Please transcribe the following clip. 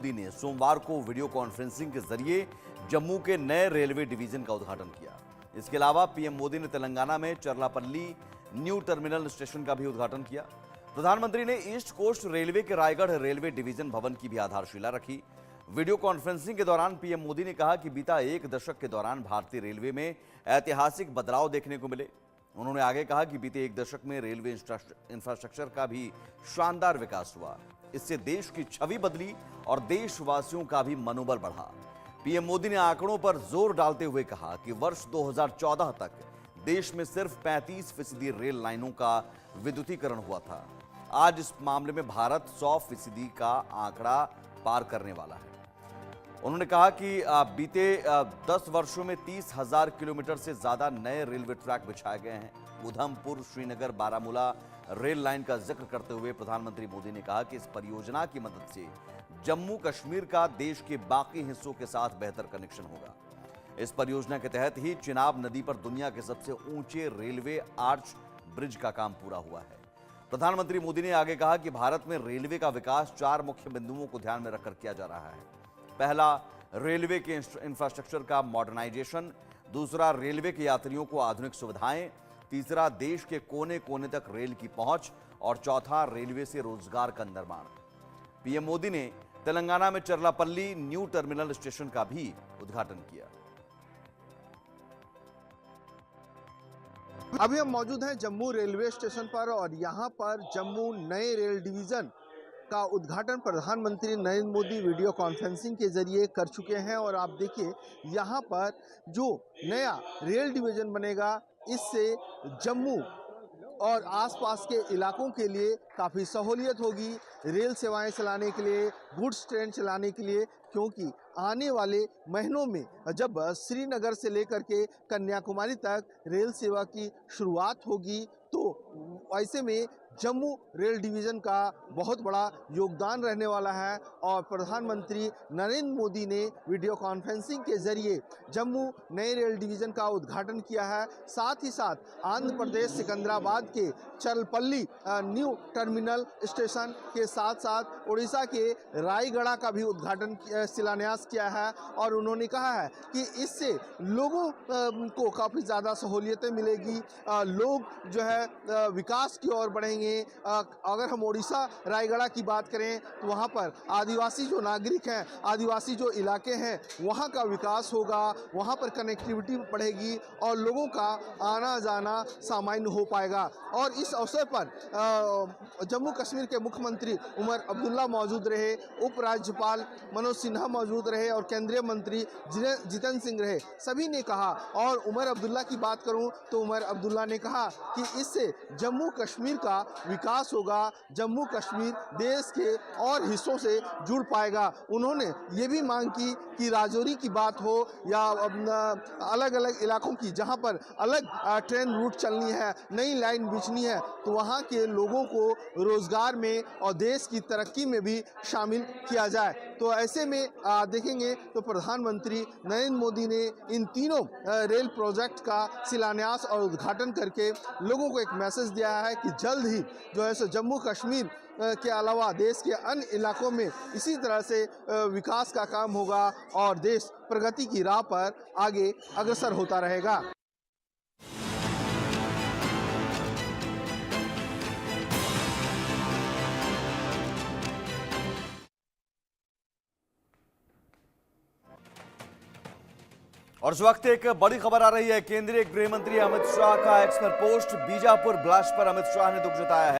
मोदी ने सोमवार को वीडियो कॉन्फ्रेंसिंग के जरिए जम्मू के नए रेलवे डिवीजन का उद्घाटन किया। इसके अलावा पीएम मोदी ने तेलंगाना में चरलापल्ली न्यू टर्मिनल स्टेशन का भी उद्घाटन किया। प्रधानमंत्री ने ईस्ट कोस्ट रेलवे के रायगढ़ रेलवे डिवीजन भवन की भी आधारशिला रखी। वीडियो कॉन्फ्रेंसिंग के दौरान पीएम मोदी ने कहा कि बीता एक दशक के दौरान भारतीय रेलवे में ऐतिहासिक बदलाव देखने को मिले। उन्होंने आगे कहा कि बीते एक दशक में रेलवे इंफ्रास्ट्रक्चर का भी शानदार विकास हुआ। इससे देश की छवि बदली और देशवासियों का भी मनोबल बढ़ा। पीएम मोदी ने आंकड़ों पर जोर डालते हुए कहा कि वर्ष 2014 तक देश में सिर्फ 35% रेल लाइनों का विद्युतीकरण हुआ था। आज इस मामले में भारत 100% का आंकड़ा पार करने वाला है। उन्होंने कहा कि बीते 10 वर्षों में 30,000 किलोमीटर से ज्यादा नए रेलवे ट्रैक बिछाए गए हैं। उधमपुर श्रीनगर बारामूला रेल लाइन का जिक्र करते हुए प्रधानमंत्री मोदी ने कहा कि इस परियोजना की मदद से जम्मू कश्मीर का देश के बाकी हिस्सों के साथ बेहतर कनेक्शन होगा। इस परियोजना के तहत ही चिनाब नदी पर दुनिया के सबसे ऊंचे रेलवे आर्च ब्रिज का काम पूरा हुआ है। प्रधानमंत्री मोदी ने आगे कहा कि भारत में रेलवे का विकास 4 मुख्य बिंदुओं को ध्यान में रखकर किया जा रहा है। पहला, रेलवे के इंफ्रास्ट्रक्चर का मॉडर्नाइजेशन। दूसरा, रेलवे के यात्रियों को आधुनिक सुविधाएं। तीसरा, देश के कोने कोने तक रेल की पहुंच। और चौथा, रेलवे से रोजगार का निर्माण। पीएम मोदी ने तेलंगाना में चरलापल्ली न्यू टर्मिनल स्टेशन का भी उद्घाटन किया। अभी हम मौजूद हैं जम्मू रेलवे स्टेशन पर और यहाँ पर जम्मू नए रेल डिवीजन का उद्घाटन प्रधानमंत्री नरेंद्र मोदी वीडियो कॉन्फ्रेंसिंग के जरिए कर चुके हैं। और आप देखिए यहाँ पर जो नया रेल डिवीजन बनेगा, इससे जम्मू और आसपास के इलाकों के लिए काफ़ी सहूलियत होगी रेल सेवाएं चलाने के लिए, गुड्स ट्रेन चलाने के लिए, क्योंकि आने वाले महीनों में जब श्रीनगर से लेकर के कन्याकुमारी तक रेल सेवा की शुरुआत होगी, तो ऐसे में जम्मू रेल डिवीज़न का बहुत बड़ा योगदान रहने वाला है। और प्रधानमंत्री नरेंद्र मोदी ने वीडियो कॉन्फ्रेंसिंग के जरिए जम्मू नए रेल डिवीज़न का उद्घाटन किया है। साथ ही साथ आंध्र प्रदेश सिकंदराबाद के चरलपल्ली न्यू टर्मिनल स्टेशन के साथ साथ उड़ीसा के रायगढ़ का भी उद्घाटन शिलान्यास किया है। और उन्होंने कहा है कि इससे लोगों को काफ़ी ज़्यादा सहूलियतें मिलेगी, लोग जो है विकास की ओर बढ़ेंगे। अगर हम उड़ीसा रायगढ़ की बात करें तो वहाँ पर आदिवासी जो नागरिक हैं, आदिवासी जो इलाके हैं, वहाँ का विकास होगा, वहाँ पर कनेक्टिविटी बढ़ेगी और लोगों का आना जाना सामान्य हो पाएगा। और इस अवसर पर जम्मू कश्मीर के मुख्यमंत्री उमर अब्दुल्ला मौजूद रहे, उपराज्यपाल मनोज सिन्हा मौजूद रहे और केंद्रीय मंत्री जितेंद्र सिंह रहे। सभी ने कहा, और उमर अब्दुल्ला की बात करूं तो उमर अब्दुल्ला ने कहा कि इससे जम्मू कश्मीर का विकास होगा, जम्मू कश्मीर देश के और हिस्सों से जुड़ पाएगा। उन्होंने ये भी मांग की कि राजौरी की बात हो या अलग अलग इलाकों की, जहां पर अलग ट्रेन रूट चलनी है, नई लाइन बिछनी है, तो वहां के लोगों को रोजगार में और देश की तरक्की में भी शामिल किया जाए। तो ऐसे में देखेंगे तो प्रधानमंत्री नरेंद्र मोदी ने इन तीनों रेल प्रोजेक्ट का शिलान्यास और उद्घाटन करके लोगों को एक मैसेज दिया है कि जल्द ही जो है सो जम्मू कश्मीर के अलावा देश के अन्य इलाकों में इसी तरह से विकास का काम होगा और देश प्रगति की राह पर आगे अग्रसर होता रहेगा। और इस वक्त एक बड़ी खबर आ रही है। केंद्रीय गृह मंत्री अमित शाह का एक्स पर पोस्ट, बीजापुर ब्लास्ट पर अमित शाह ने दुख जताया है।